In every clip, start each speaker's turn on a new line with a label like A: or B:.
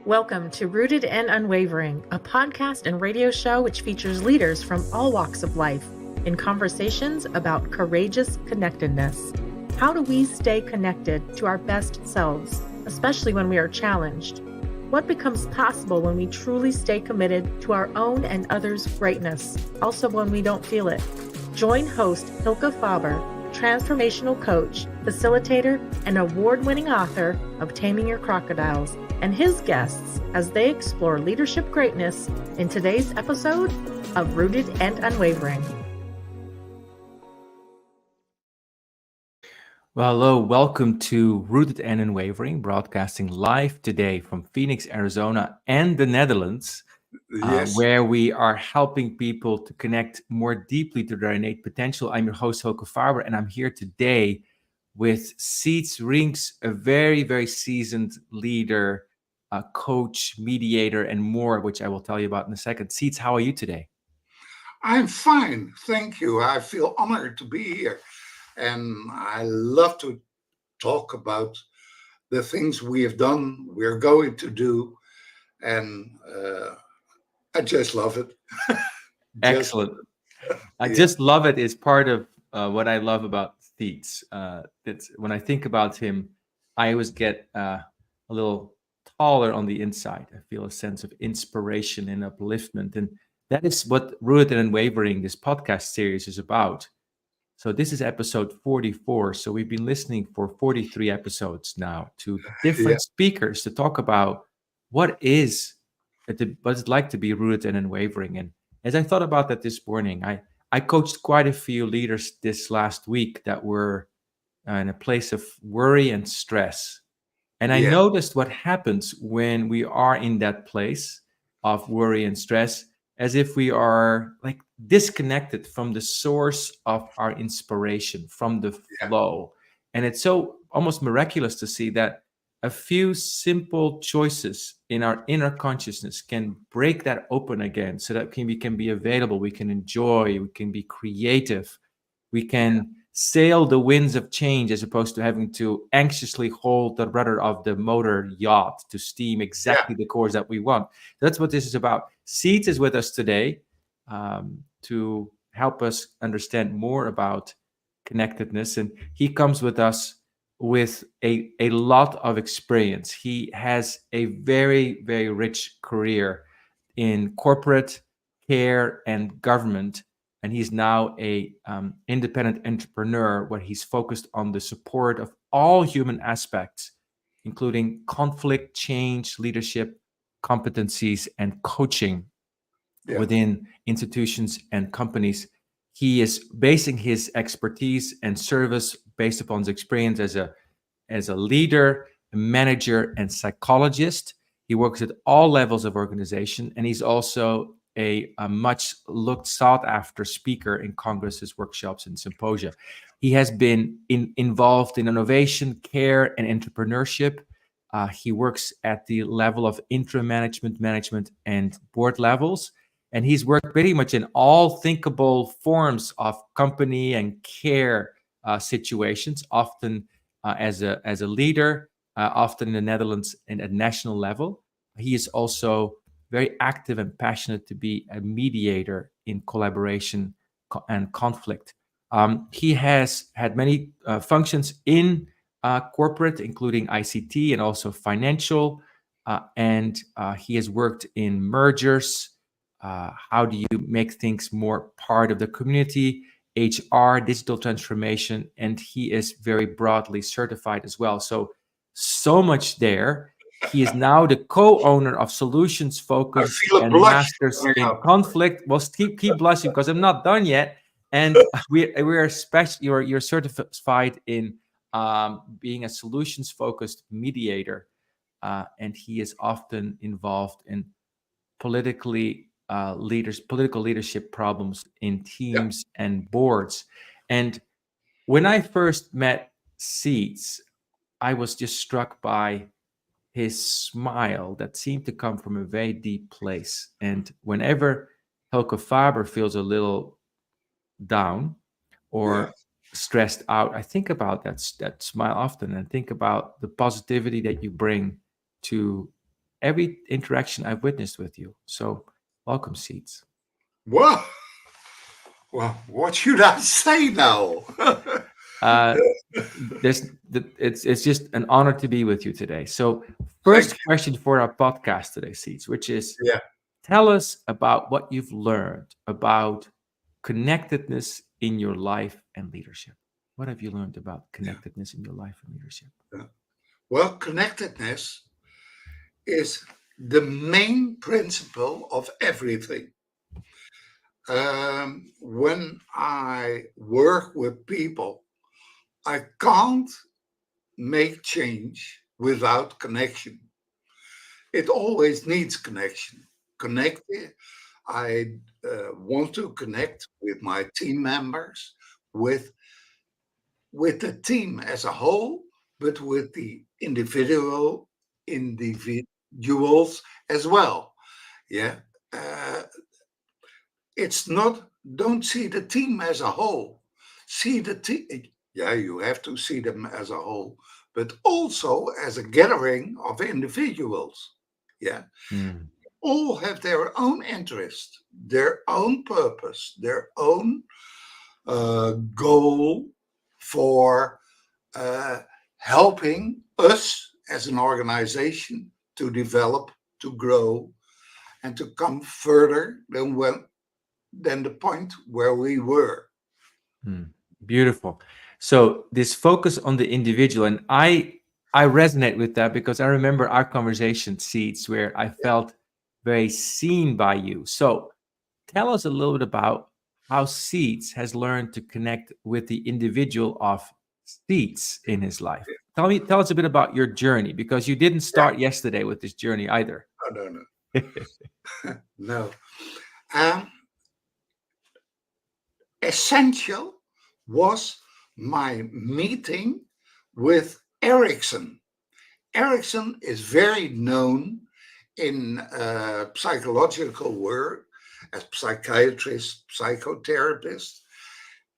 A: Welcome to Rooted and Unwavering, a podcast and radio show which features leaders from all walks of life in conversations about courageous connectedness. How do we stay connected to our best selves, especially when we are challenged? What becomes possible when we truly stay committed to our own and others' greatness, also when we don't feel it? Join host Hylke Faber, transformational coach, facilitator, and award-winning author of Taming Your Crocodiles, and his guests as they explore leadership greatness in today's episode of Rooted and Unwavering.
B: Well, hello, welcome to Rooted and Unwavering, broadcasting live today from Phoenix, Arizona and the Netherlands, where we are helping people to connect more deeply to their innate potential. I'm your host, Hylke Faber, and I'm here today with Sieds Rienks, a very, very seasoned leader, coach, mediator, and more, which I will tell you about in a second. Sieds, how are you today?
C: I'm fine, thank you. I feel honored to be here. And I love to talk about the things we have done, we're going to do, and I just love it.
B: Excellent. I just love it is part of what I love about Sieds. When I think about him, I always get a little taller on the inside. I feel a sense of inspiration and upliftment. And that is what Rooted and Unwavering, this podcast series, is about. So this is episode 44. So we've been listening for 43 episodes now to different speakers to talk about what it's like to be rooted and unwavering. And as I thought about that this morning, I coached quite a few leaders this last week that were in a place of worry and stress. And I noticed what happens when we are in that place of worry and stress, as if we are like disconnected from the source of our inspiration, from the flow. And it's so almost miraculous to see that a few simple choices in our inner consciousness can break that open again so that we can be available, we can enjoy, we can be creative, we can sail the winds of change as opposed to having to anxiously hold the rudder of the motor yacht to steam exactly the course that we want. That's what this is about. Sieds is with us today to help us understand more about connectedness, and he comes with us with a lot of experience. He has a very, very rich career in corporate, care, and government. And he's now a independent entrepreneur where he's focused on the support of all human aspects, including conflict, change, leadership, competencies, and coaching within institutions and companies. He is basing his expertise and service based upon his experience as a leader, a manager, and psychologist. He works at all levels of organization, and he's also a much sought after speaker in congresses, workshops, and symposia. He has been involved in innovation, care, and entrepreneurship. He works at the level of interim management, and board levels. And he's worked pretty much in all thinkable forms of company and care situations, often as a leader, often in the Netherlands and at national level. He is also very active and passionate to be a mediator in collaboration and conflict. He has had many functions in corporate, including ICT and also financial, and he has worked in mergers. How do you make things more part of the community, HR, digital transformation, and he is very broadly certified as well. So much there. He is now the co-owner of Solutions Focus and Masters in Conflict. Well, keep blushing because I'm not done yet. And we're you're certified in being a solutions-focused mediator, and he is often involved in political leadership problems in teams and boards. And when I first met Sieds, I was just struck by his smile that seemed to come from a very deep place. And whenever Hylke Faber feels a little down or stressed out, I think about that smile often and think about the positivity that you bring to every interaction I've witnessed with you. So welcome, Sieds.
C: Well, what should I say now?
B: Uh, it's just an honor to be with you today. So
C: Thank
B: first question for our podcast today, Sieds, which is,
C: you. Yeah.
B: tell us about what you've learned about connectedness in your life and leadership. What have you learned about connectedness in your life and leadership?
C: Well, connectedness is the main principle of everything. When I work with people, I can't make change without connection. It always needs connection. Connect. I want to connect with my team members, with the team as a whole, but with the individuals as well. Yeah. Uh, it's not, don't see the team as a whole. See the team. Yeah, you have to see them as a whole, but also as a gathering of individuals. Yeah.
B: Mm.
C: All have their own interest, their own purpose, their own goal for helping us as an organization to develop, to grow, and to come further than the point where we were.
B: Beautiful. So this focus on the individual, and I resonate with that because I remember our conversation, Sieds, where I felt very seen by you. So tell us a little bit about how Sieds has learned to connect with the individual of Sieds in his life. Tell us a bit about your journey, because you didn't start yesterday with this journey either.
C: No. No. Essential was my meeting with Erickson. Erickson is very known in psychological work as psychiatrist, psychotherapist,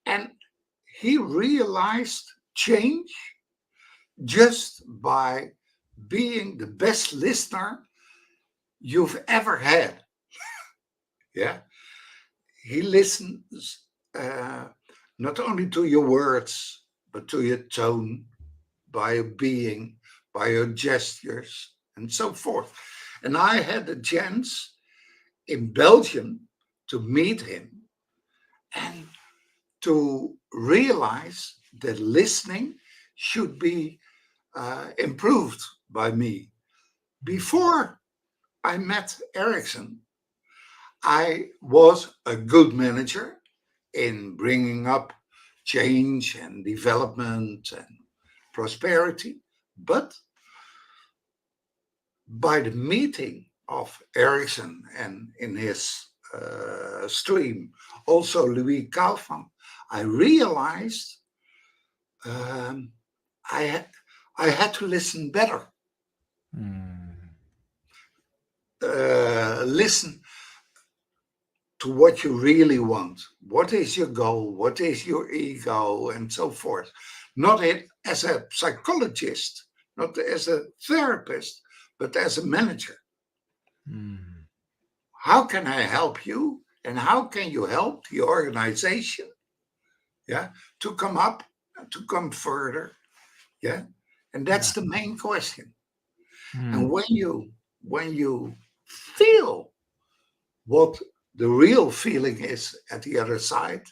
C: and he realized change just by being the best listener you've ever had. Yeah, he listens not only to your words, but to your tone, by your being, by your gestures, and so forth. And I had the chance in Belgium to meet him and to realize that listening should be improved by me. Before I met Erickson, I was a good manager in bringing up change and development and prosperity. But by the meeting of Erickson and in his stream, also Louis Kaufman, I realized I had to listen better. Listen to what you really want. What is your goal? What is your ego? And so forth. Not as a psychologist, not as a therapist, but as a manager. How can I help you? And how can you help the organization? Yeah, to come up, to come further. Yeah, and that's the main question. And when you feel what the real feeling is at the other side,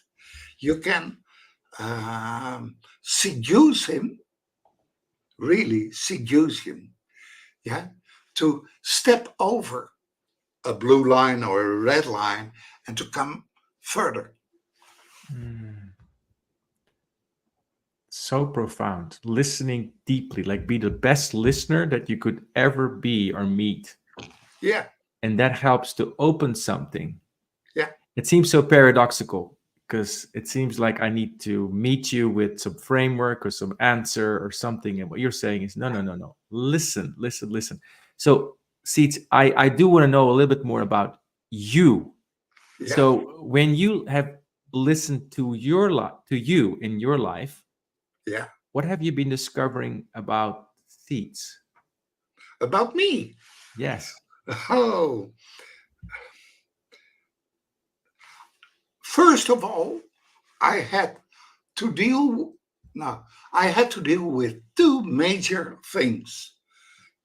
C: you can seduce him, really seduce him, yeah, to step over a blue line or a red line and to come further.
B: So profound. Listening deeply, like be the best listener that you could ever be or meet.
C: Yeah.
B: And that helps to open something.
C: Yeah.
B: It seems so paradoxical because it seems like I need to meet you with some framework or some answer or something. And what you're saying is, no. Listen. So, Sieds, I do want to know a little bit more about you. Yeah. So when you have listened to you in your life,
C: yeah,
B: what have you been discovering about Sieds?
C: About me?
B: Yes.
C: Oh, first of all, I had to deal. No, I had to deal with two major things: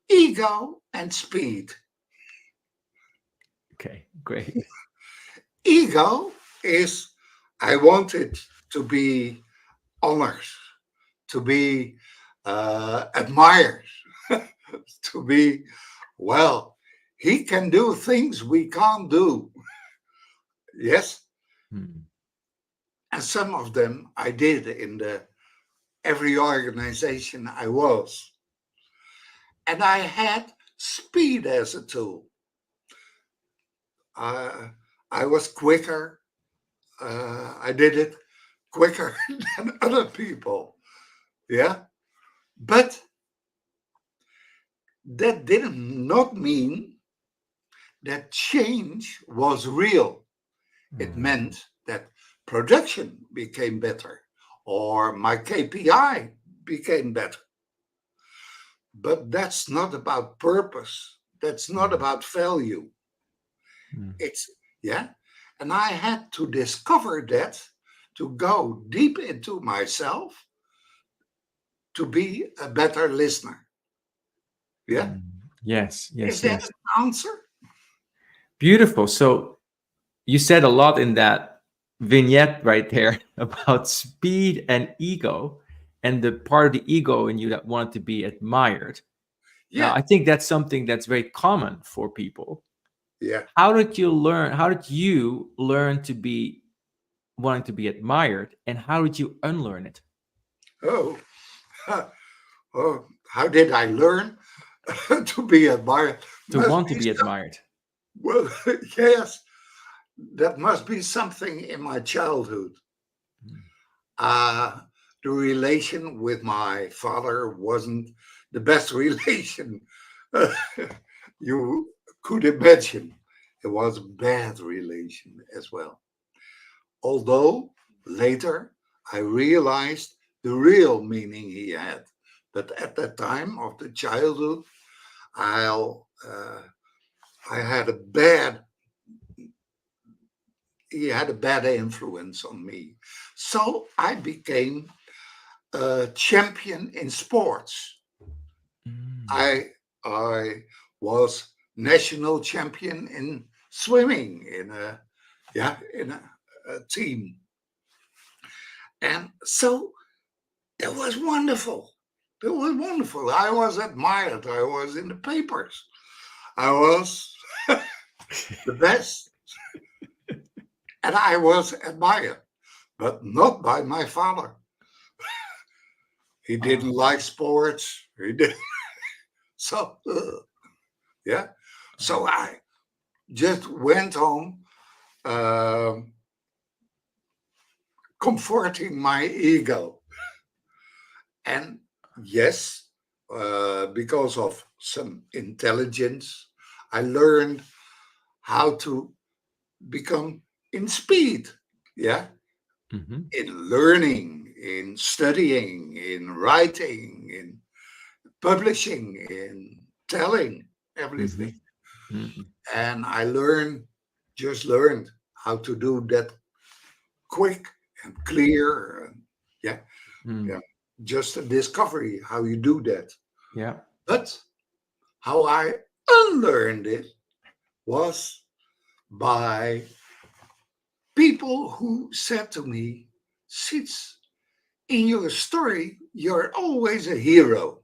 C: ego and speed.
B: Okay, great.
C: Ego is I wanted to be honored, to be admired, to be, well, he can do things we can't do. Yes.
B: Hmm.
C: And some of them I did in the every organization I was. And I had speed as a tool. Uh, I was quicker. I did it quicker than other people. Yeah. But that did not mean that change was real. It
B: Hmm.
C: meant that production became better or my KPI became better. But that's not about purpose. That's not
B: Hmm.
C: about value.
B: Hmm.
C: It's, yeah. And I had to discover that, to go deep into myself, to be a better listener. Yeah.
B: Hmm. Yes,
C: Is
B: yes,
C: that
B: yes.
C: an answer?
B: Beautiful. So you said a lot in that vignette right there about speed and ego, and the part of the ego in you that wanted to be admired. Now,
C: Yeah.
B: I think that's something that's very common for people.
C: Yeah.
B: How did you learn to be wanting to be admired, and how did you unlearn it?
C: Oh, oh, how did I learn to be admired?
B: To
C: Must
B: want to
C: be
B: be admired.
C: well, yes, that must be something in my childhood.
B: Mm.
C: Uh, the relation with my father wasn't the best relation you could imagine. It was a bad relation as well. Although later I realized the real meaning he had. But at that time of the childhood, I'll, I had a bad he had a bad influence on me. So I became a champion in sports.
B: Mm.
C: I was national champion in swimming in a team. And so it was wonderful. It was wonderful. I was admired. I was in the papers. I was the best. And I was admired, but not by my father. He didn't
B: Oh,
C: like sports. He did so yeah. So I just went home, um, comforting my ego. And yes, because of some intelligence, I learned how to become in speed. Yeah,
B: mhm,
C: in learning, in studying, in writing, in publishing, in telling everything.
B: mhm, mhm,
C: And I learned how to do that quick and clear. And yeah,
B: mm.
C: yeah, just a discovery how you do that.
B: Yeah.
C: But how I unlearned it was by people who said to me, Sits, in your story, you're always a hero,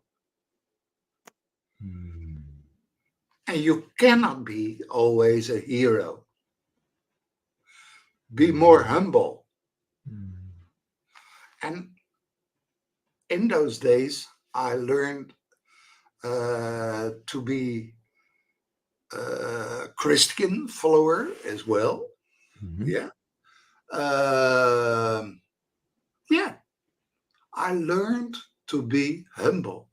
B: Mm.
C: and you cannot be always a hero. Be more
B: Mm.
C: humble.
B: Mm.
C: And in those days, I learned to be a Christian follower as well.
B: Mhm,
C: Yeah. Um, yeah. I learned to be humble.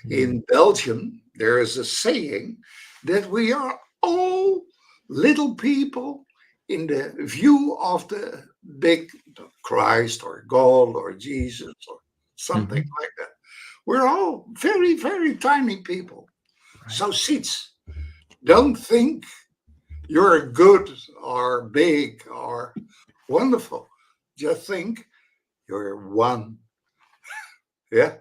B: mm.
C: In Belgium, there is a saying that we are all little people in the view of the big Christ or God or Jesus or something
B: Mhm.
C: like that. We're all very, very tiny people.
B: Right.
C: So, Siets, Don't think you're good or big or wonderful. Just think you're one. Yeah.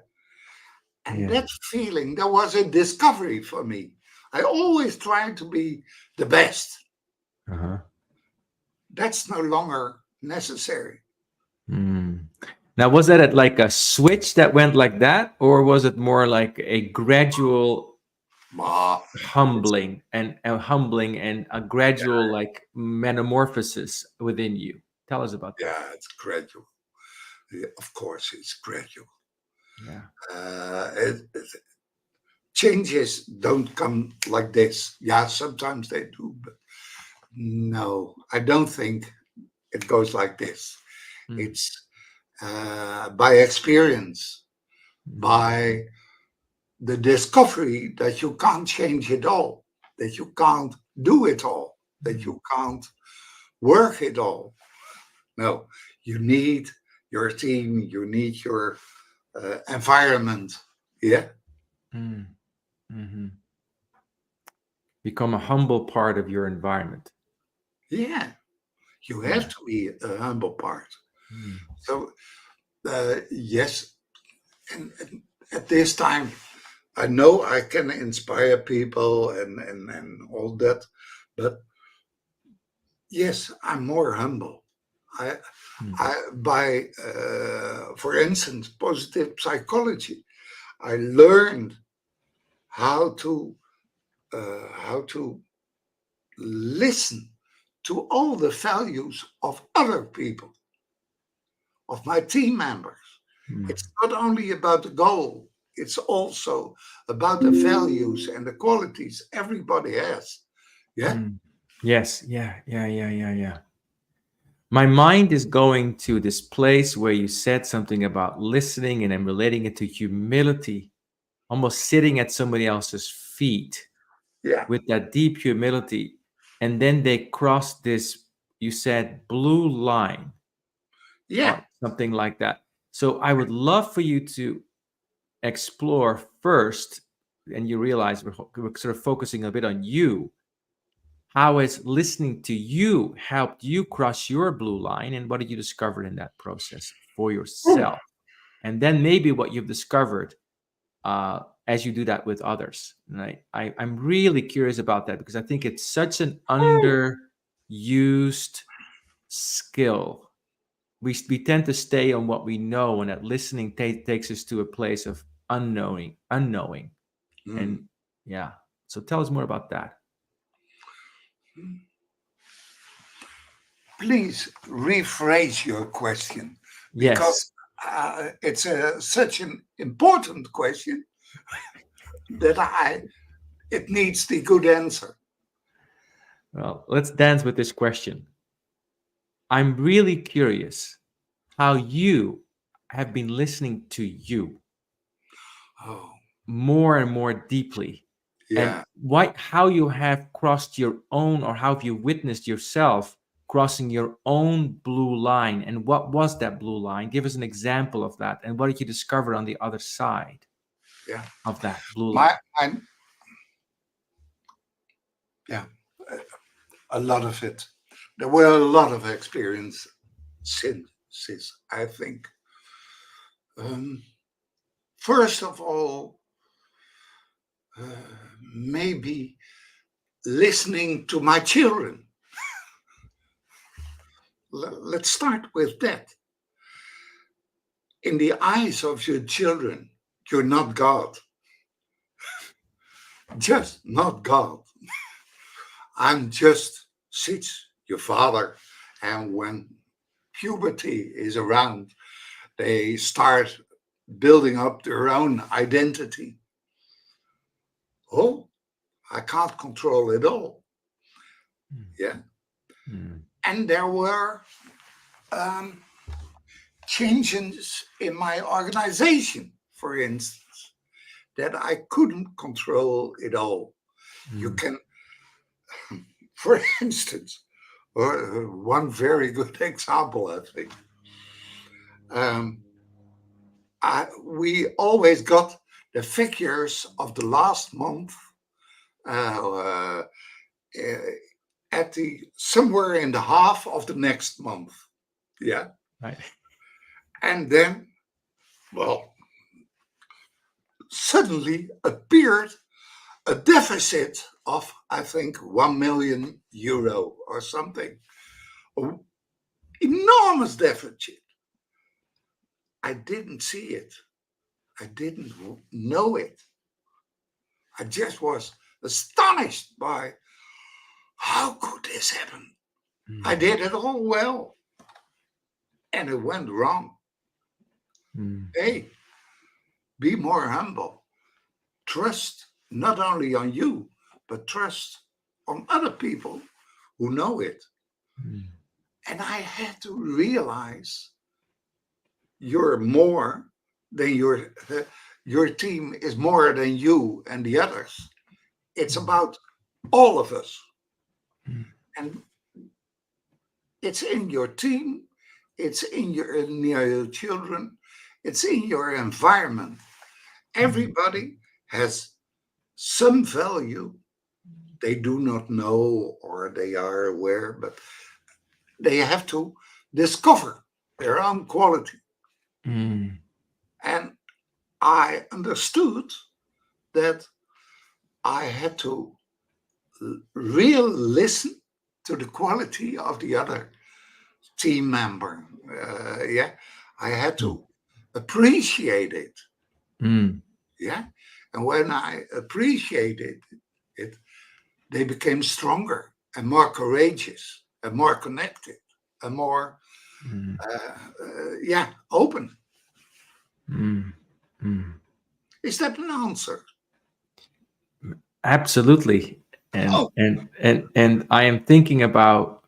C: And
B: Yeah.
C: that feeling, that was a discovery for me. I always tried to be the best.
B: Uh-huh.
C: That's no longer necessary.
B: Mm. Now, was that like a switch that went like that, or was it more like a gradual
C: Ah, it's,
B: humbling and a gradual like metamorphosis within you? Tell us about that.
C: yeah, it's gradual. Yeah, of course, it's gradual.
B: Yeah.
C: Changes don't come like this. Yeah, sometimes they do, but no, I don't think it goes like this.
B: Mm.
C: It's by experience,
B: Mm.
C: by the discovery that you can't change it all, that you can't do it all, that you can't work it all. No, you need your team, you need your environment. Yeah,
B: Mm. Mhm. Become a humble part of your environment.
C: yeah, you have
B: Yeah.
C: to be a humble part.
B: Mm.
C: So, yes, and at this time, I know I can inspire people and all that, but yes, I'm more humble. I,
B: Mm.
C: for instance, positive psychology, I learned how to listen to all the values of other people, of my team members.
B: Mm.
C: It's not only about the goal, it's also about the values and the qualities everybody has. Yeah.
B: Mm. Yes. Yeah. Yeah. Yeah. Yeah. Yeah. My mind is going to this place where you said something about listening and I'm relating it to humility, almost sitting at somebody else's feet
C: Yeah.
B: with that deep humility. And then they cross this, you said, blue line
C: Yeah.
B: or something like that. So I would love for you to explore first, and you realize we're sort of focusing a bit on you. How has listening to you helped you cross your blue line, and what did you discover in that process for yourself? And then maybe what you've discovered as you do that with others. And I'm really curious about that because I think it's such an underused skill. We tend to stay on what we know, and that listening takes us to a place of unknowing.
C: Mm.
B: And yeah, so tell us more about that.
C: Please rephrase your question because
B: Yes.
C: it's such an important question that it needs the good answer.
B: Well, let's dance with this question. I'm really curious how you have been listening to you
C: Oh,
B: more and more deeply, and
C: yeah.
B: how you have crossed your own, or how have you witnessed yourself crossing your own blue line, and what was that blue line? Give us an example of that, and what did you discover on the other side
C: Yeah.
B: of that blue
C: My,
B: line?
C: I'm, yeah, a lot of it. There were a lot of experiences, I think. Um, First of all, maybe listening to my children. Let's start with that. In the eyes of your children, you're not God, just not God. I'm just Sieds, your father. And when puberty is around, they start building up their own identity. Oh, I can't control it all. Yeah.
B: Mm.
C: And there were um, changes in my organization, for instance, that I couldn't control it all. You
B: Mm.
C: can, for instance, one very good example, I think. Um, we always got the figures of the last month uh, at the somewhere in the half of the next month. Yeah.
B: Right.
C: And then, well, suddenly appeared a deficit of, I think, 1 million euro or something. An enormous deficit. I didn't see it. I didn't know it. I just was astonished by how could this happen? I did it all well. And it went wrong. Hey, be more humble. Trust not only on you, but trust on other people who know it. And I had to realize you're more than your team is more than you and the others. It's about all of us. And it's in your team, it's in your children, it's in your environment. Everybody has some value they do not know or they are aware, but they have to discover their own quality. And I understood that I had to really listen to the quality of the other team member. I had to appreciate it. Yeah. And when I appreciated it, they became stronger and more courageous and more connected and more, open. Is that an answer?
B: Absolutely. And I am thinking about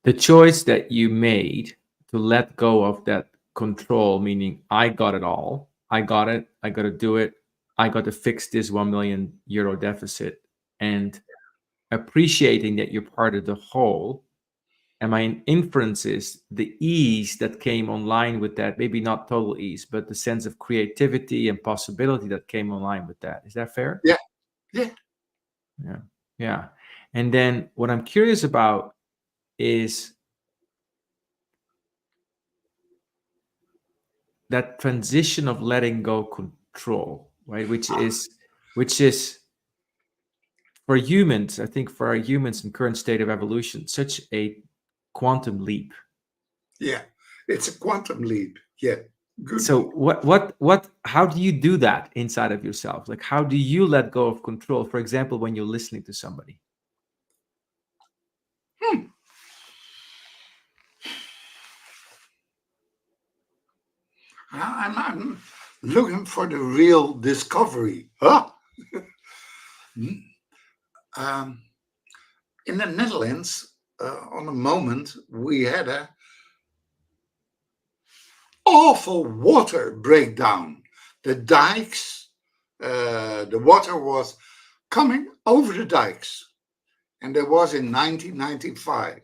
B: the choice that you made to let go of that control, meaning I got it all. I got it. I got to do it. I got to fix this 1 million euro deficit, and appreciating that you're part of the whole. And my inference is the ease that came online with that, maybe not total ease, but the sense of creativity and possibility that came online with that. Is that fair? Yeah. And then what I'm curious about is that transition of letting go control, right? Which is for humans, I think for our humans in current state of evolution, such a quantum leap.
C: Yeah, it's a quantum leap. Yeah. Good.
B: So how do you do that inside of yourself? Like, how do you let go of control? For example, when you're listening to somebody.
C: I'm looking for the real discovery. In the Netherlands, on a moment, we had a awful water breakdown. The dikes, the water was coming over the dikes. And that was in 1995.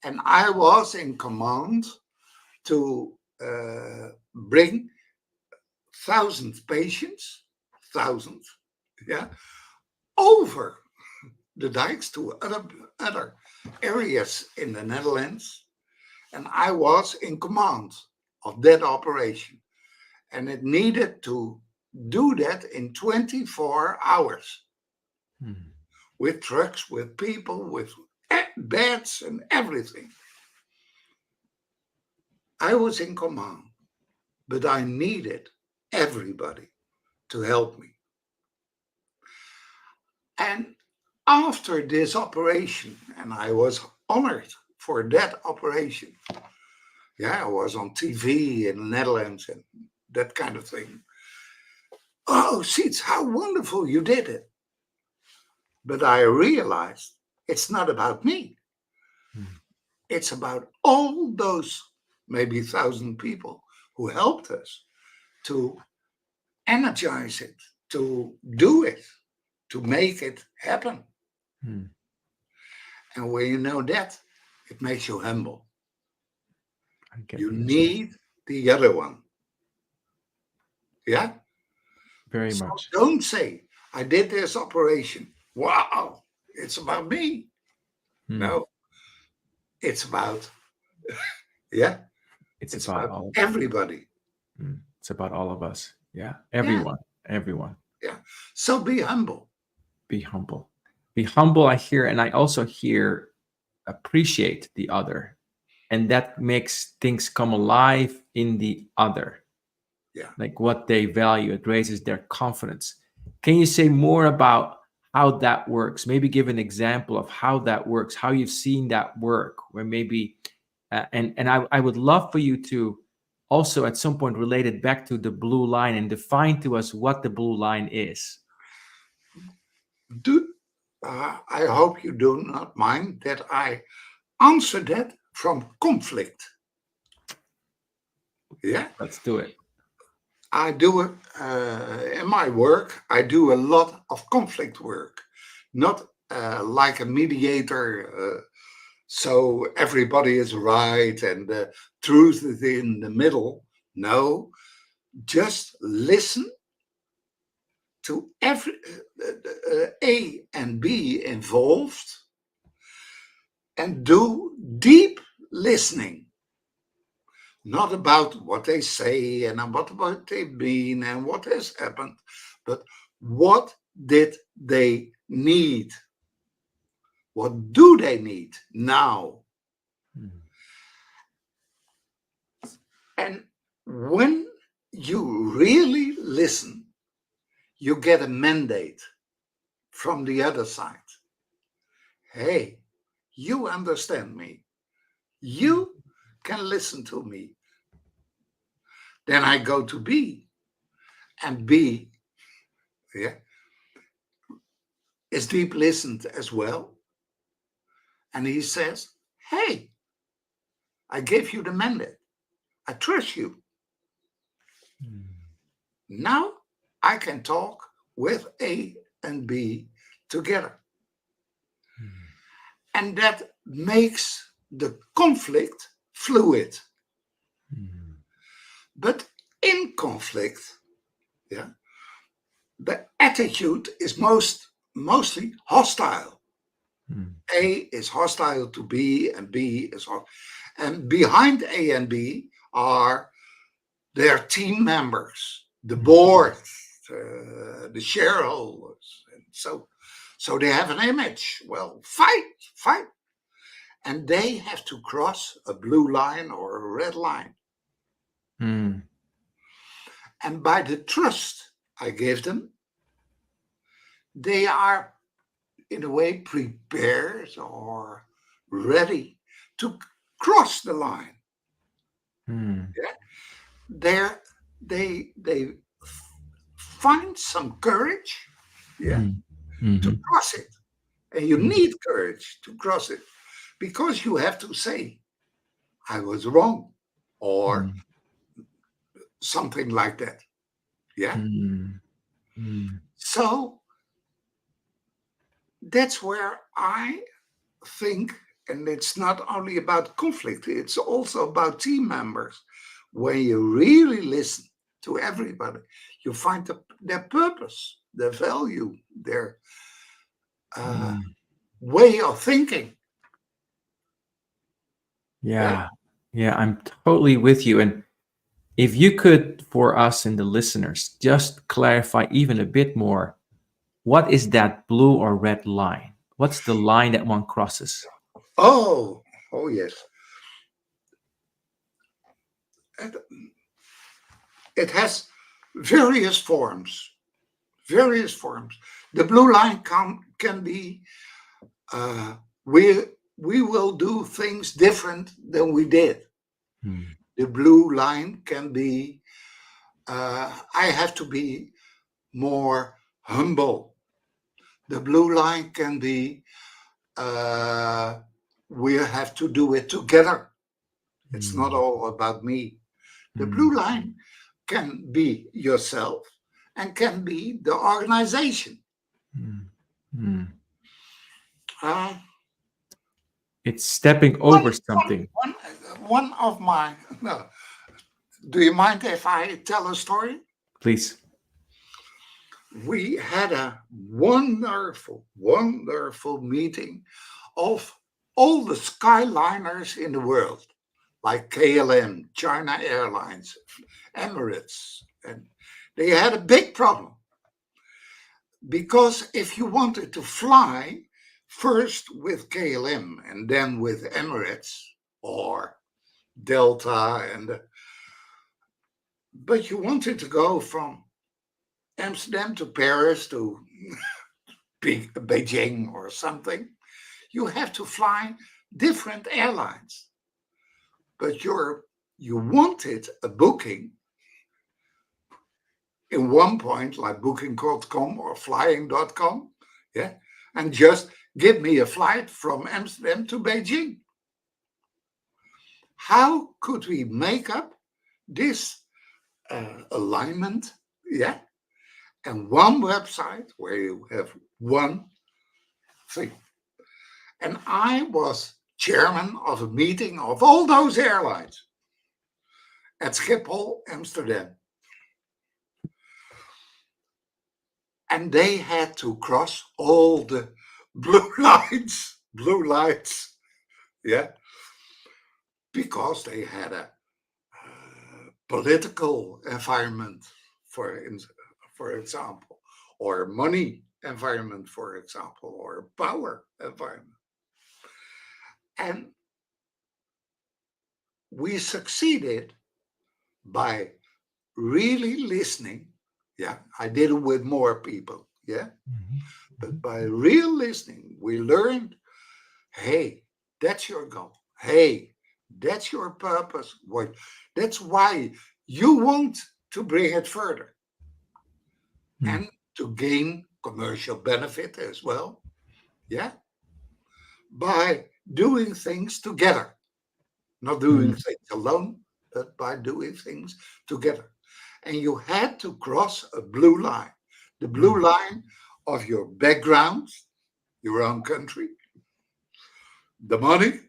C: And I was in command to bring 1,000 patients, over the dikes to other areas in the Netherlands. And I was in command of that operation. And it needed to do that in 24 hours. With trucks, with people, with beds and everything. I was in command, but I needed everybody to help me. And after this operation, and I was honored for that operation. Yeah, I was on TV in the Netherlands and that kind of thing. Oh, Sieds, how wonderful you did it. But I realized it's not about me. It's about all those maybe 1,000 people who helped us to energize it, to do it, to make it happen. And when you know that, it makes you humble. You need the other one. Yeah?
B: Very
C: So
B: much.
C: don't say, I did this operation. Wow, it's about me. No, it's about, yeah,
B: It's
C: it's
B: about
C: about
B: all.
C: everybody.
B: It's about all of us. Yeah.
C: Yeah,
B: Everyone.
C: yeah. So be humble.
B: Be humble. Be humble. I hear, and I also hear appreciate the other. And that makes things come alive in the other.
C: Yeah.
B: Like what they value. It raises their confidence. Can you say more about how that works? Maybe give an example of how that works, how you've seen that work, where maybe, and I would love for you to also at some point relate it back to the blue line and define to us what the blue line is.
C: I hope you do not mind that I answer that from conflict. Yeah.
B: Let's do it.
C: I do it in my work. I do a lot of conflict work, not like a mediator. So everybody is right and the truth is in the middle. No, just listen to every A and B involved and do deep listening. Not about what they say and what they mean and what has happened, but what did they need? What do they need now? And when you really listen, you get a mandate from the other side. Hey, you understand me. You can listen to me. Then I go to B, and B, yeah, is deep listened as well. And he says, hey, I gave you the mandate. I trust you. Now I can talk with A and B together. And that makes the conflict fluid. But in conflict, yeah, the attitude is mostly hostile. A is hostile to B and B is hostile. And behind A and B are their team members, the board, the shareholders. And so they have an image. Well, fight. And they have to cross a blue line or a red line. And by the trust I give them, they are in a way prepared or ready to cross the line. Yeah? They find some courage, to cross it. And you need courage to cross it because you have to say, I was wrong, or something like that. Yeah. So that's where I think, and it's not only about conflict, it's also about team members. When you really listen to everybody, you find their purpose, their value, their way of thinking.
B: Yeah, I'm totally with you. And if you could, for us and the listeners, just clarify even a bit more, what is that blue or red line? What's the line that one crosses?
C: Oh yes. It has various forms. The blue line can be we will do things different than we did. The blue line can be I have to be more humble. The blue line can be we have to do it together. It's not all about me. The blue line can be yourself and can be the organization.
B: It's stepping over something.
C: One of my... No. Do you mind if I tell a story?
B: Please.
C: we had a wonderful, wonderful meeting of all the skyliners in the world, like KLM, China Airlines, Emirates. And they had a big problem because if you wanted to fly first with KLM and then with Emirates or Delta, but you wanted to go from Amsterdam to Paris to Beijing or something, you have to fly different airlines. But you wanted a booking in one point, like booking.com or flying.com, yeah, and just give me a flight from Amsterdam to Beijing. How could we make up this alignment, yeah, and one website where you have one thing? And I was chairman of a meeting of all those airlines at Schiphol, Amsterdam. And they had to cross all the blue lights, yeah, because they had a political environment, for example, or money environment, for example, or power environment. And we succeeded by really listening. Yeah, I did it with more people. Yeah. Mm-hmm. But by real listening, we learned, hey, that's your goal. Hey, that's your purpose. That's why you want to bring it further. Mm-hmm. And to gain commercial benefit as well. Yeah. By doing things together. Not doing things alone, but by doing things together. And you had to cross a blue line, the blue line of your background, your own country, the money,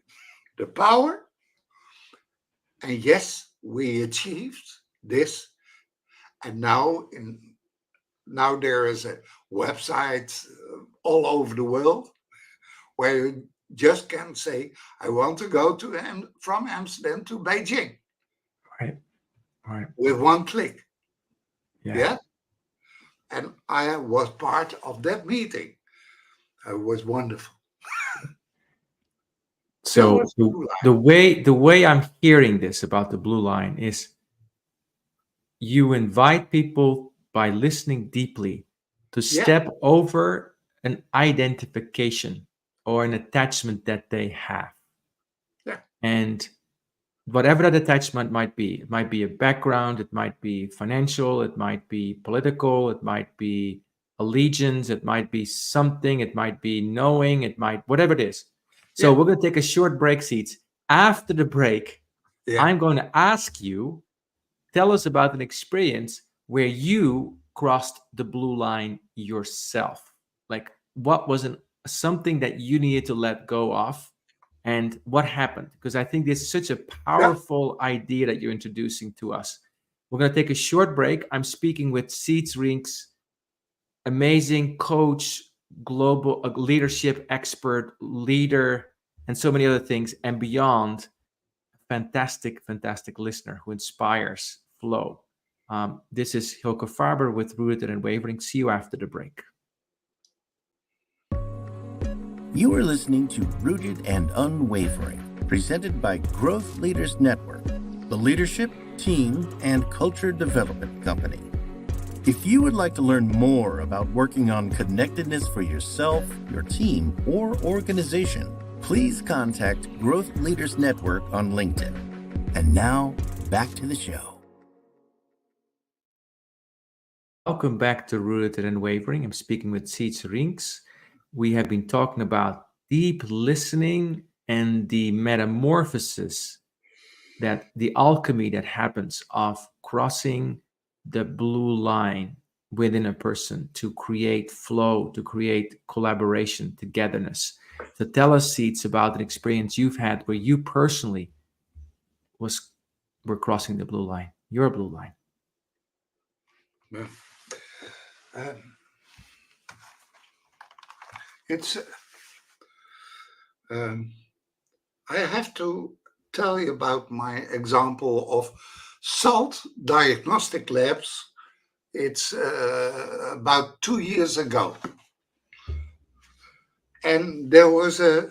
C: the power. And yes, we achieved this. And now there is a website all over the world where you just can say, I want to go from Amsterdam to Beijing.
B: Right.
C: With one click.
B: Yeah.
C: And I was part of that meeting. It was wonderful.
B: So the way I'm hearing this about the blue line is you invite people by listening deeply to step over an identification or an attachment that they have.
C: Yeah.
B: And whatever that attachment might be, it might be a background, it might be financial, it might be political, it might be allegiance, it might be something, it might be knowing, it might, whatever it is. So we're going to take a short break, Sieds. After the break, I'm going to ask you, tell us about an experience where you crossed the blue line yourself. Like, what was something that you needed to let go of? And what happened? Because I think this is such a powerful idea that you're introducing to us. We're going to take a short break. I'm speaking with Sieds Rienks, amazing coach, global leadership expert, leader, and so many other things. And beyond, fantastic listener who inspires flow. This is Hylke Faber with Rooted and Unwavering. See you after the break.
D: You are listening to Rooted and Unwavering, presented by Growth Leaders Network, the leadership, team, and culture development company. If you would like to learn more about working on connectedness for yourself, your team, or organization, please contact Growth Leaders Network on LinkedIn. And now, back to the show.
B: Welcome back to Rooted and Unwavering. I'm speaking with Sieds Rienks. We have been talking about deep listening and the metamorphosis, that the alchemy that happens of crossing the blue line within a person to create flow, to create collaboration, togetherness. So tell us, Sieds, about an experience you've had where you personally were crossing the blue line, your blue line.
C: It's I have to tell you about my example of salt diagnostic labs. It's about 2 years ago. And there was a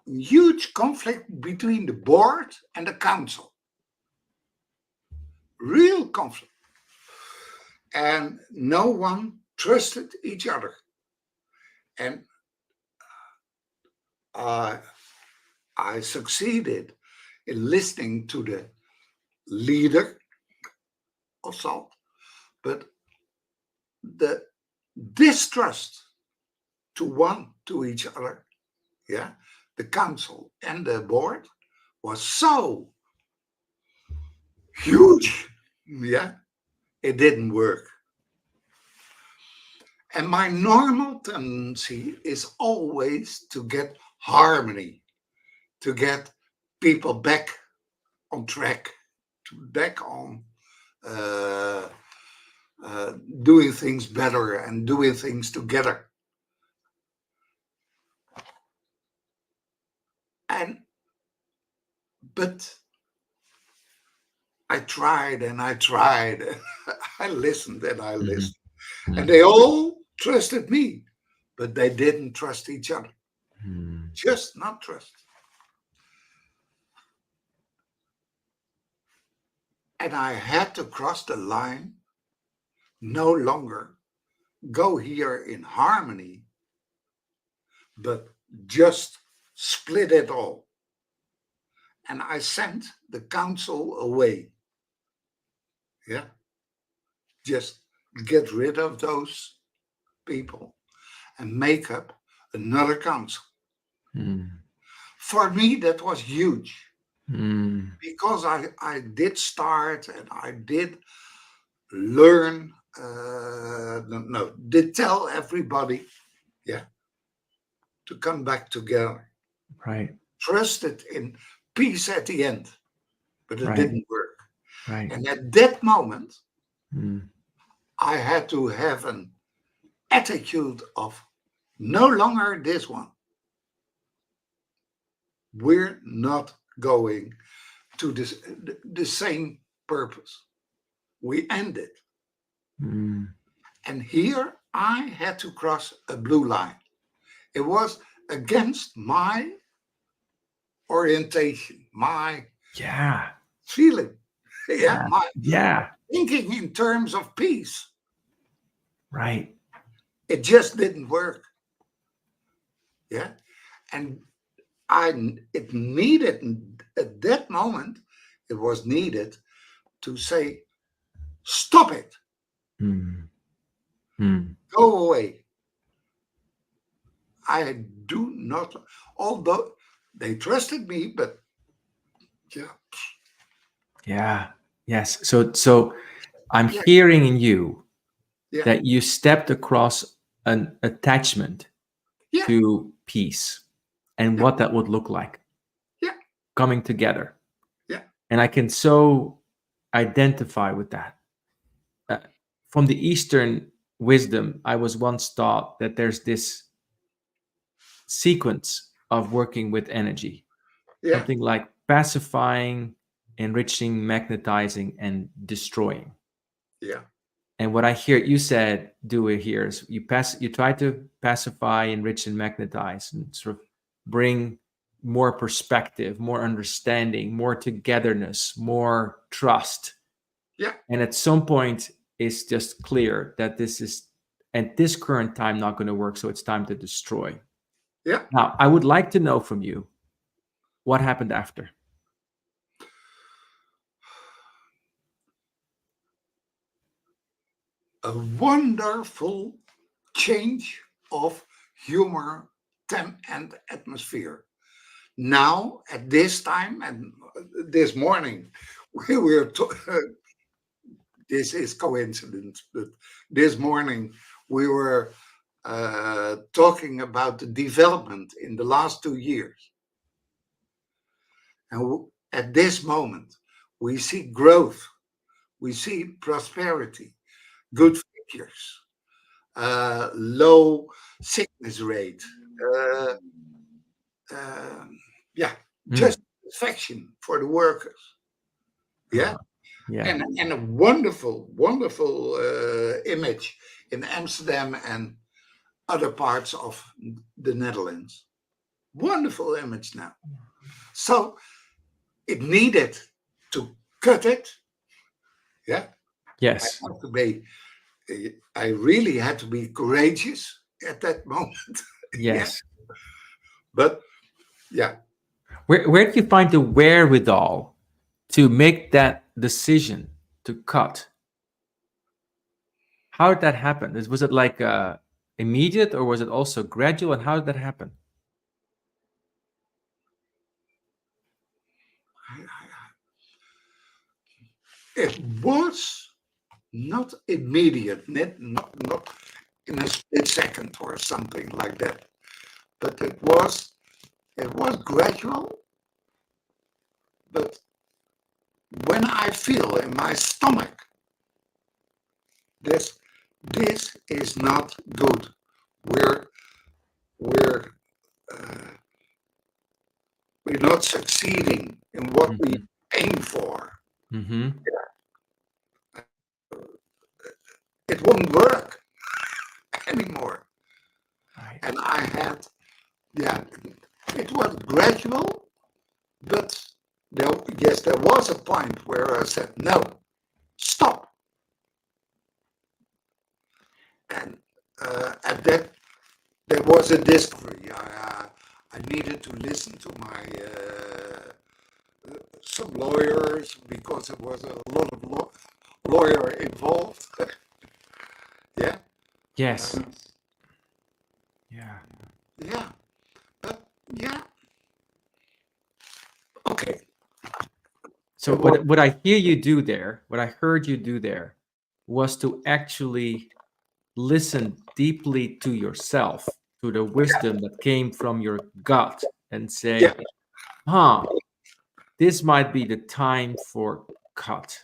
C: huge conflict between the board and the council. Real conflict. And no one trusted each other. And I succeeded in listening to the leader of SALT, but the distrust to each other, the council and the board was so huge, it didn't work. And my normal tendency is always to get harmony, to get people back on track, back on doing things better and doing things together. But I tried and I tried. I listened and I listened. Mm-hmm. And they all trusted me, but they didn't trust each other. Just not trust. And I had to cross the line, no longer go here in harmony, but just split it all. And I sent the council away. Just get rid of those people and make up another council. For me, that was huge. Because I did start and I did learn, did tell everybody, to come back together.
B: Right.
C: Trusted in peace at the end, but it didn't work.
B: Right.
C: And at that moment, I had to have an attitude of no longer this one. We're not going to the same purpose. We end it. And here I had to cross a blue line. It was against my orientation, my feeling, my thinking in terms of peace.
B: Right.
C: It just didn't work. And it needed, at that moment, it was needed to say, stop it. Go away. I do not, although they trusted me, but
B: Yes. So I'm hearing in you that you stepped across an attachment to peace and what that would look like. Coming together. And I can so identify with that. From the Eastern wisdom, I was once taught that there's this sequence of working with energy. Something like pacifying, enriching, magnetizing, and destroying. And what I hear you said, do it here is you try to pacify, enrich, and magnetize, and sort of bring more perspective, more understanding, more togetherness, more trust. And at some point, it's just clear that this is, at this current time, not going to work. So it's time to destroy. Now, I would like to know from you, what happened after?
C: A wonderful change of humor, and atmosphere. Now, at this time, and this morning, we were this is coincidence, but this morning we were talking about the development in the last 2 years. And at this moment, we see growth, we see prosperity, good figures, low sickness rate, uh, um, yeah, just satisfaction for the workers. Yeah.
B: Yeah.
C: And a wonderful, wonderful image in Amsterdam and other parts of the Netherlands. Wonderful image now. So it needed to cut it. Yeah.
B: Yes.
C: I really had to be courageous at that moment.
B: Yes.
C: Yeah. But yeah.
B: Where do you find the wherewithal to make that decision to cut? How did that happen? Was it like immediate, or was it also gradual? And how did that happen?
C: It was not immediate, not in a split second or something like that. But it was gradual. But when I feel in my stomach this is not good, we're not succeeding in what we aim for.
B: Mm-hmm.
C: It wouldn't work anymore.
B: Right.
C: And I had, it was gradual, but there was a point where I said, no, stop. And at that, there was a discovery. I needed to listen to my some lawyers because there was a lot of lawyer involved. Yeah.
B: Yes. Yeah.
C: Yeah. Yeah. Okay.
B: So what I hear you do there, what I heard you do there, was to actually listen deeply to yourself, to the wisdom that came from your gut, and say, this might be the time for cut.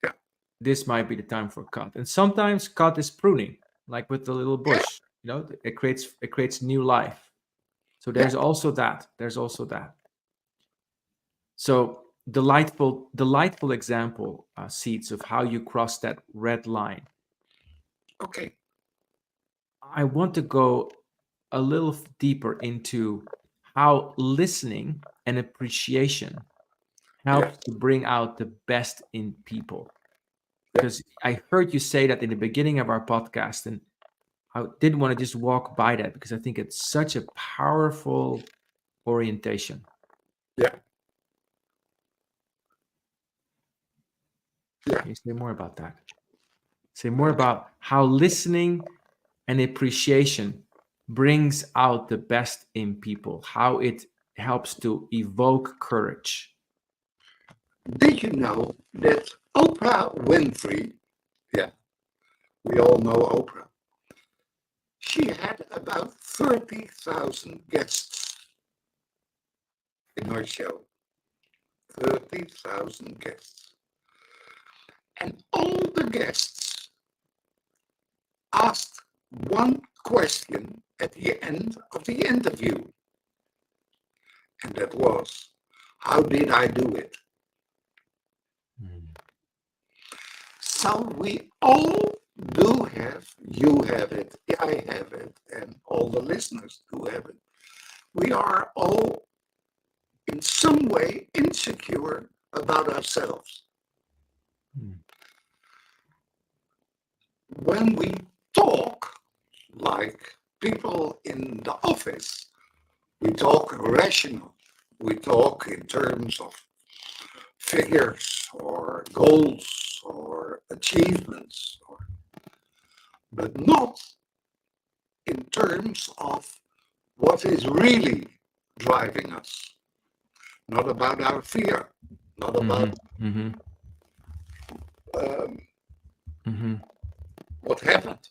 C: Yeah.
B: This might be the time for cut. And sometimes cut is pruning, like with the little bush. It creates new life. So there's also that. So delightful example, Sieds, of how you cross that red line.
C: Okay.
B: I want to go a little deeper into how listening and appreciation helps to bring out the best in people. Because I heard you say that in the beginning of our podcast, and I didn't want to just walk by that because I think it's such a powerful orientation.
C: Yeah.
B: Can you say more about that? Say more about how listening and appreciation brings out the best in people, how it helps to evoke courage.
C: Did you know that Oprah Winfrey, we all know Oprah, she had about 30,000 guests in her show. 30,000 guests. And all the guests asked one question at the end of the interview. And that was, how did I do it? So we all do have, you have it, I have it, and all the listeners do have it. We are all in some way insecure about ourselves. When we talk like people in the office, we talk rational. We talk in terms of figures or goals or achievements, but not in terms of what is really driving us. Not about our fear, not about what happened.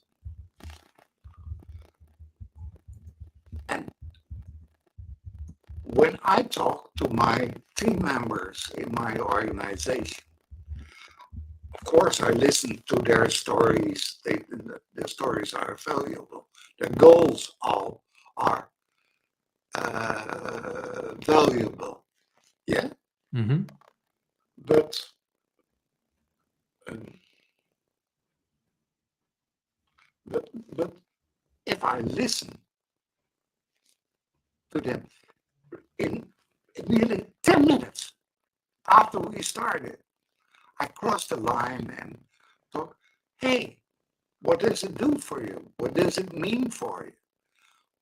C: And when I talk to my team members in my organization, of course, I listen to their stories. The stories are valuable. Their goals all are valuable. Yeah,
B: Mm-hmm.
C: but um, but if I listen to them in nearly 10 minutes after we started, I crossed the line and thought, hey, what does it do for you? What does it mean for you?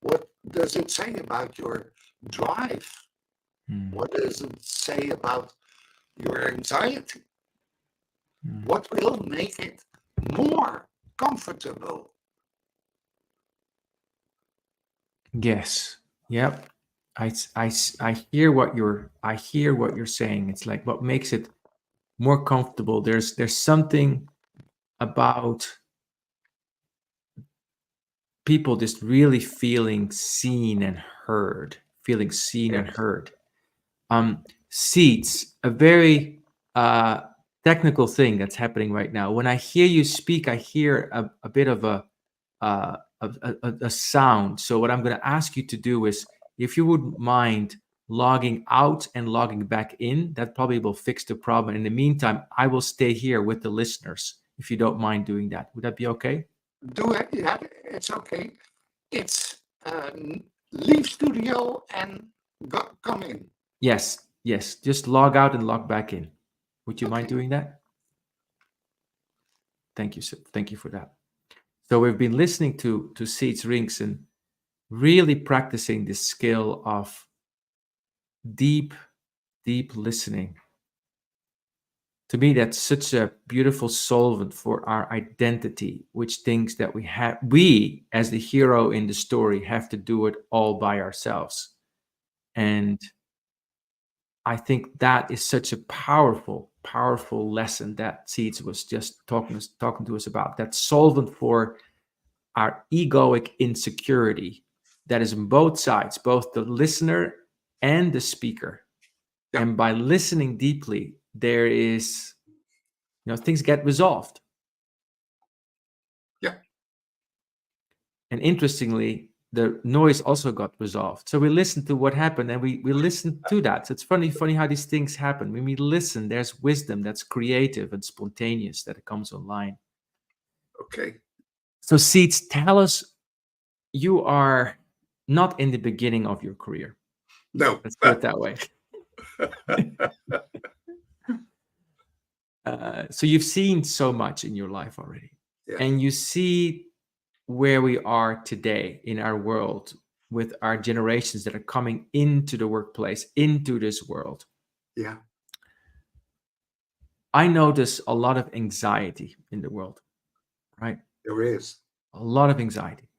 C: What does it say about your drive? What does it say about your anxiety? What will make it more comfortable?
B: Yes. Yep. I hear what you're saying. It's like what makes it more comfortable. There's something about people just really feeling seen and heard. Feeling seen and
C: Yes.
B: heard. Seeds, a very technical thing that's happening right now. When I hear you speak, I hear a bit of a sound. So what I'm going to ask you to do is, if you wouldn't mind logging out and logging back in, that probably will fix the problem. In the meantime, I will stay here with the listeners, if you don't mind doing that. Would that be okay?
C: Do it. Yeah, it's okay. It's leave studio and come in.
B: Yes. Just log out and log back in. Would you mind
C: Okay.
B: doing that? Thank you, sir. Thank you for that. So we've been listening to Sieds Rienks and really practicing this skill of deep listening. To me, that's such a beautiful solvent for our identity, which thinks that we as the hero in the story have to do it all by ourselves. And I think that is such a powerful lesson that Sieds was just talking to us about. That solvent for our egoic insecurity that is on both sides, both the listener and the speaker.
C: Yeah.
B: And by listening deeply, there is, things get resolved.
C: Yeah.
B: And interestingly, the noise also got resolved. So we listened to what happened and we listened to that. So it's funny how these things happen. When we listen, there's wisdom that's creative and spontaneous that comes online.
C: Okay.
B: So Sieds, tell us, you are not in the beginning of your career.
C: No.
B: Let's put it that way. So you've seen so much in your life already.
C: Yeah.
B: And you see where we are today in our world with our generations that are coming into the workplace, into this world.
C: Yeah.
B: I notice a lot of anxiety in the world, right?
C: There is.
B: A lot of anxiety.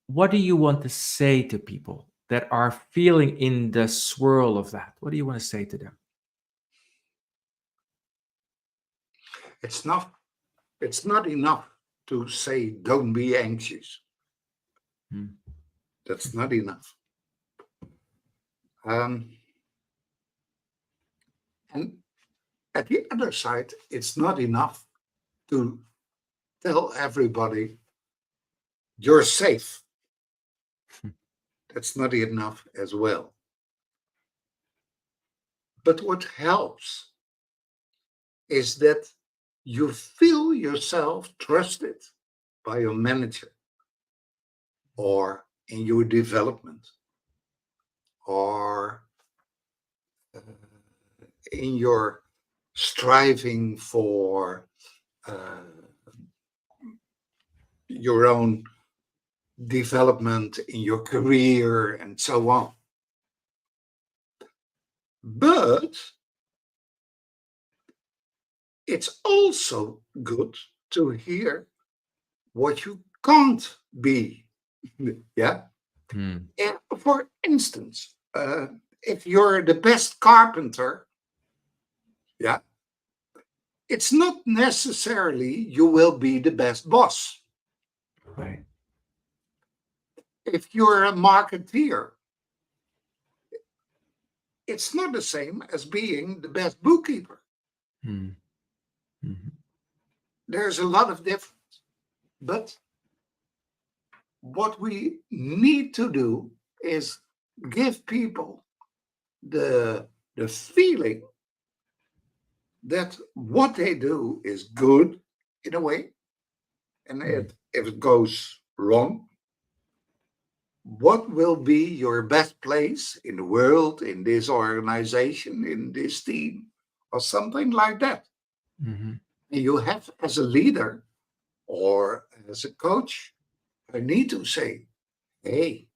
B: What do you want to say to people that are feeling in the swirl of that? What do you want to say to them?
C: It's not enough to say don't be anxious. That's not enough. And at the other side, it's not enough to tell everybody you're safe. That's not enough as well. But what helps is that you feel yourself trusted by your manager or in your development or in your striving for your own development in your career and so on. But it's also good to hear what you can't be. Yeah. And for instance, if you're the best carpenter, yeah, it's not necessarily you will be the best boss.
B: Right.
C: If you're a marketeer, it's not the same as being the best bookkeeper. There's a lot of difference. But what we need to do is give people the feeling that what they do is good in a way. And if it goes wrong, what will be your best place in the world, in this organization, in this team, or something like that? And you have, as a leader or as a coach, I need to say, hey,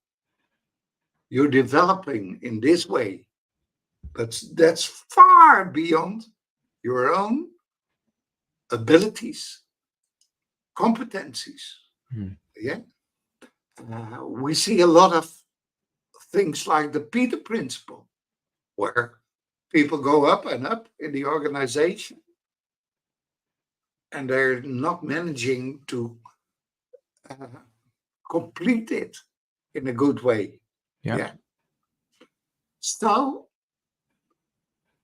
C: you're developing in this way, but that's far beyond your own abilities, competencies. Yeah. We see a lot of things like the Peter Principle, where people go up and up in the organization and they're not managing to complete it in a good way. Yeah. So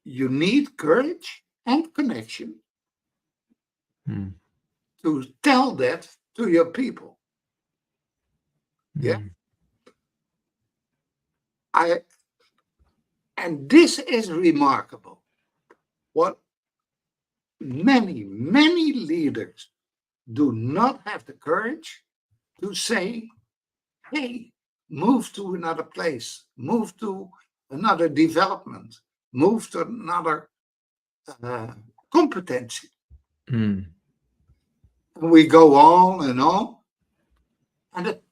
C: you need courage and connection to tell that to your people. Yeah. And this is remarkable. What many leaders do not have the courage to say, hey, move to another place, move to another development, move to another competency. We go on, and it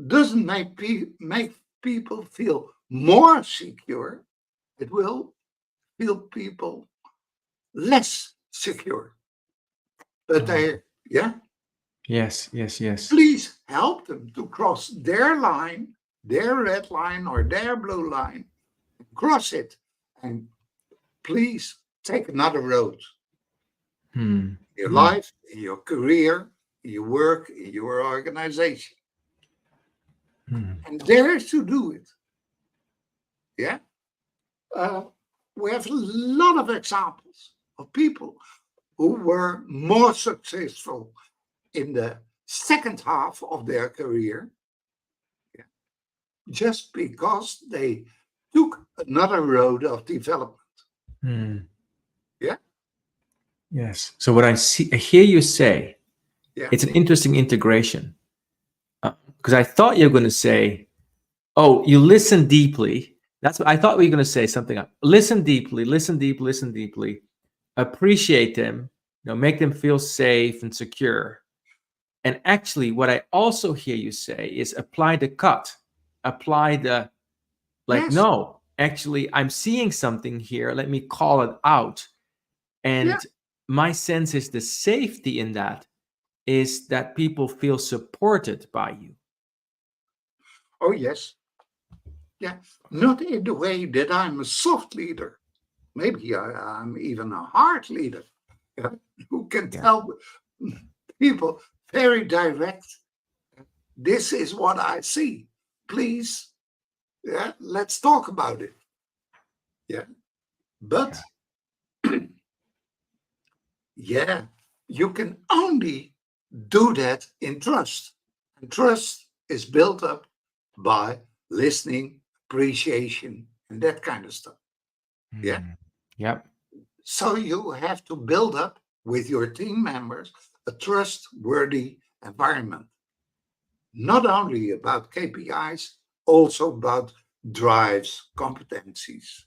C: doesn't make people feel more secure. It will feel people less secure. But
B: Yes.
C: Please help them to cross their line, their red line or their blue line. Cross it, and please take another road. In your life, in your career, in your work, in your organization. And dare to do it. Yeah. We have a lot of examples of people who were more successful in the second half of their career, just because they took another road of development. Yeah.
B: Yes. So what I hear you say, it's an interesting integration. Because I thought you were going to say, oh, you listen deeply. That's what I thought we were going to say, something like, listen deeply, appreciate them, make them feel safe and secure. And actually, what I also hear you say is apply the cut, apply the, no, actually, I'm seeing something here. Let me call it out. And my sense is the safety in that is that people feel supported by you.
C: Oh, yes. Yeah. Not in the way that I'm a soft leader. Maybe I'm even a hard leader who can tell people very direct, this is what I see. Please, let's talk about it. Yeah. But, you can only do that in trust. And trust is built up by listening, appreciation, and that kind of stuff. Yeah.
B: Yep.
C: So you have to build up with your team members a trustworthy environment. Not only about KPIs, also about drives, competencies,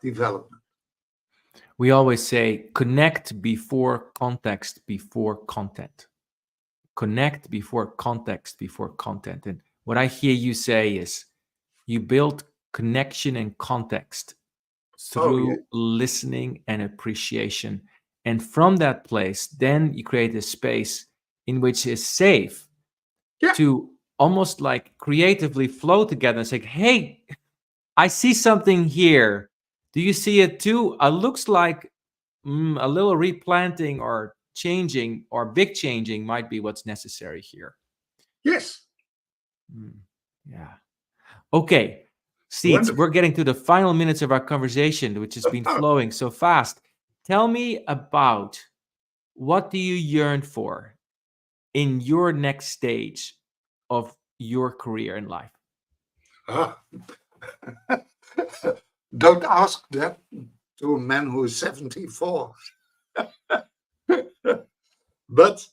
C: development.
B: We always say connect before context, before content. Connect before context, before content. And what I hear you say is you build connection and context through listening and appreciation. And from that place, then you create a space in which is safe to almost like creatively flow together and say, hey, I see something here. Do you see it too? It looks like a little replanting or changing or big changing might be what's necessary here.
C: Yes.
B: Yeah. Okay. Sieds, we're getting to the final minutes of our conversation, which has been flowing so fast. Tell me about what do you yearn for in your next stage of your career in life?
C: Ah. Don't ask that to a man who is 74. But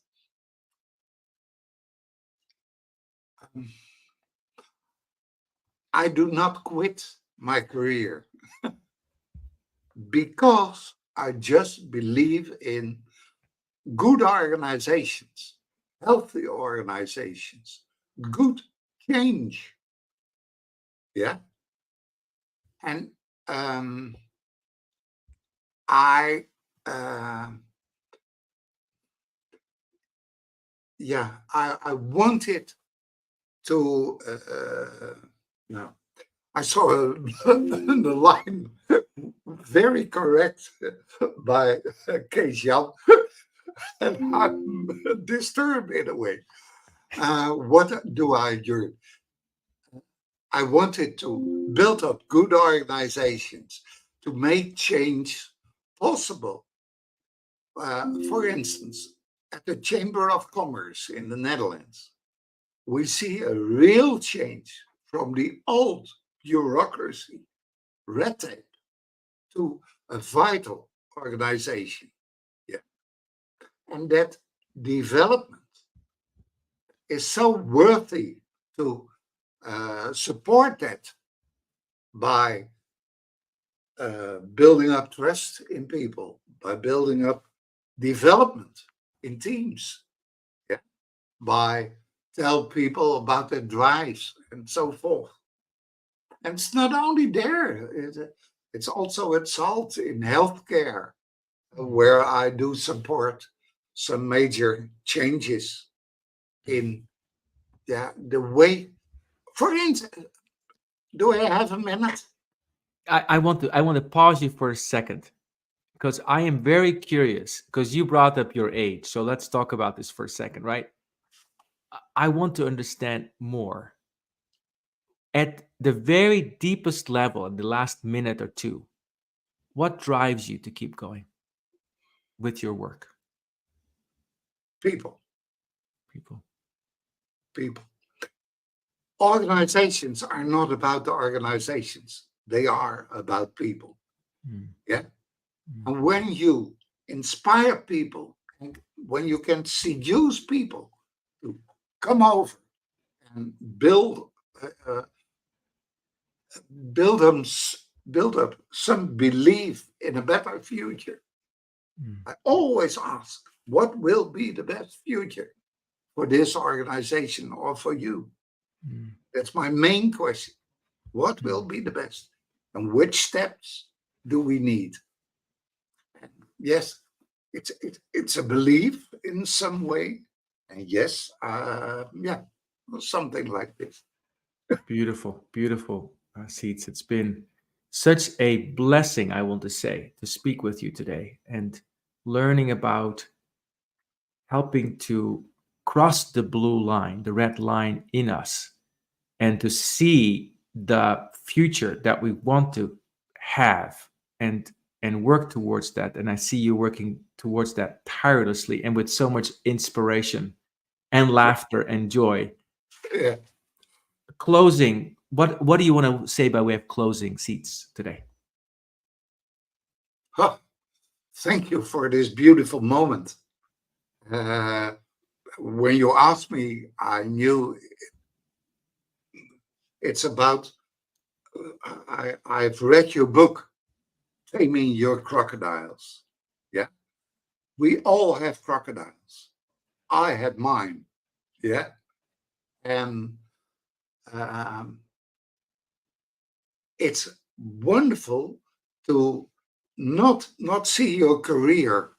C: I do not quit my career because I just believe in good organizations, healthy organizations, good change. Yeah. And I, uh, I wanted to, no, I saw the line very correct by Kees Jan, and I'm disturbed in a way. What do I do? I wanted to build up good organizations to make change possible. For instance, at the Chamber of Commerce in the Netherlands, we see a real change from the old bureaucracy, red tape, to a vital organization. Yeah. And that development is so worthy to support that by building up trust in people, by building up development in teams, yeah, by tell people about their drives and so forth. And it's not only there, it's also at SALT in healthcare, where I do support some major changes in the way. For instance, do I have a minute?
B: I want to pause you for a second because I am very curious because you brought up your age. So let's talk about this for a second, right? I want to understand more. At the very deepest level, in the last minute or two, what drives you to keep going with your work?
C: People.
B: People.
C: Organizations are not about the organizations. They are about people. Yeah. And when you inspire people, and when you can seduce people to come over and build up some belief in a better future. I always ask, what will be the best future for this organization or for you? That's my main question. What will be the best? And which steps do we need? And yes, it's a belief in some way. And yes, something like this.
B: Beautiful, beautiful, Sieds. It's been such a blessing, I want to say, to speak with you today and learning about helping to cross the blue line, the red line in us, and to see the future that we want to have and work towards that. And I see you working towards that tirelessly and with so much inspiration and laughter and joy.
C: Yeah.
B: Closing, what do you want to say by way of closing, Sieds, today?
C: Oh, thank you for this beautiful moment. When you asked me, I knew it's about, I've read your book, Taming Your Crocodiles. Yeah. We all have crocodiles. I had mine. Yeah. And it's wonderful to not see your career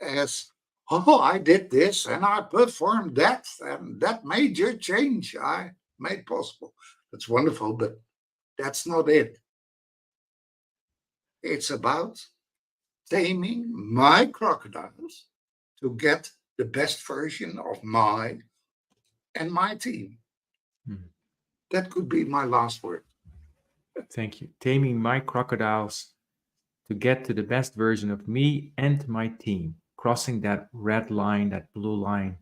C: as, oh, I did this and I performed that and that major change I made possible. That's wonderful, but that's not it. It's about taming my crocodiles to get the best version of my team. That could be my last word.
B: Thank you. Taming my crocodiles to get to the best version of me and my team. crossing that red line, that blue line.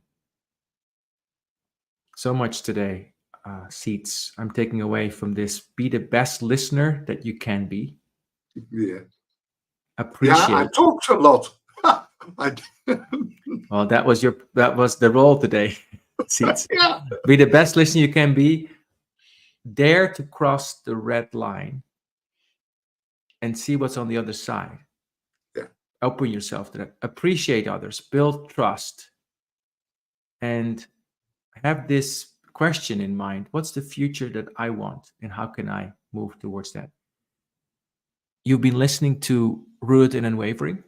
B: So much today, Sieds, I'm taking away from this. Be the best listener that you can be.
C: Yeah.
B: Appreciate.
C: Yeah, I talked a lot.
B: Well, that was the role today, Sieds.
C: Yeah.
B: Be the best listener you can be. Dare to cross the red line and see what's on the other side.
C: Yeah.
B: Open yourself to that. Appreciate others. Build trust. And have this question in mind. What's the future that I want? And how can I move towards that? You've been listening to Rooted and Unwavering.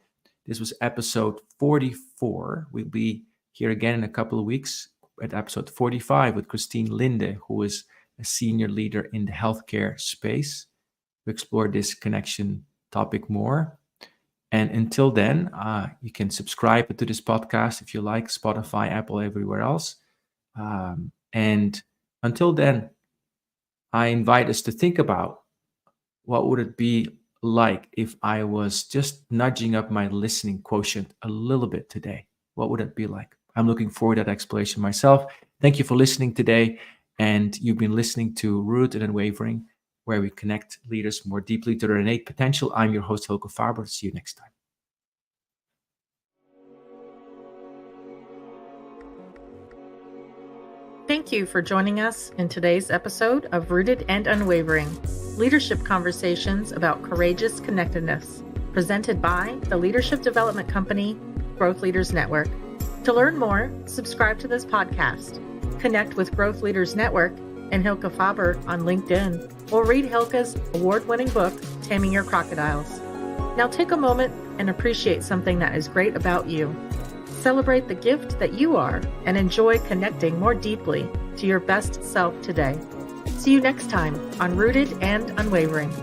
B: This was episode 44. We'll be here again in a couple of weeks at episode 45 with Christine Linde, who is a senior leader in the healthcare space. We explore this connection topic more. And until then, you can subscribe to this podcast if you like, Spotify, Apple, everywhere else. And until then, I invite us to think about what would it be like if I was just nudging up my listening quotient a little bit today. What would it be like? I'm looking forward to that exploration myself. Thank you for listening today. And you've been listening to Rooted and Unwavering, where we connect leaders more deeply to their innate potential. I'm your host, Hylke Faber. See you next time.
A: Thank you for joining us in today's episode of Rooted and Unwavering, leadership conversations about courageous connectedness, presented by the leadership development company, Growth Leaders Network. To learn more, subscribe to this podcast, connect with Growth Leaders Network and Hylke Faber on LinkedIn, or read Hylke's award-winning book, Taming Your Crocodiles. Now take a moment and appreciate something that is great about you. Celebrate the gift that you are and enjoy connecting more deeply to your best self today. See you next time on Rooted and Unwavering.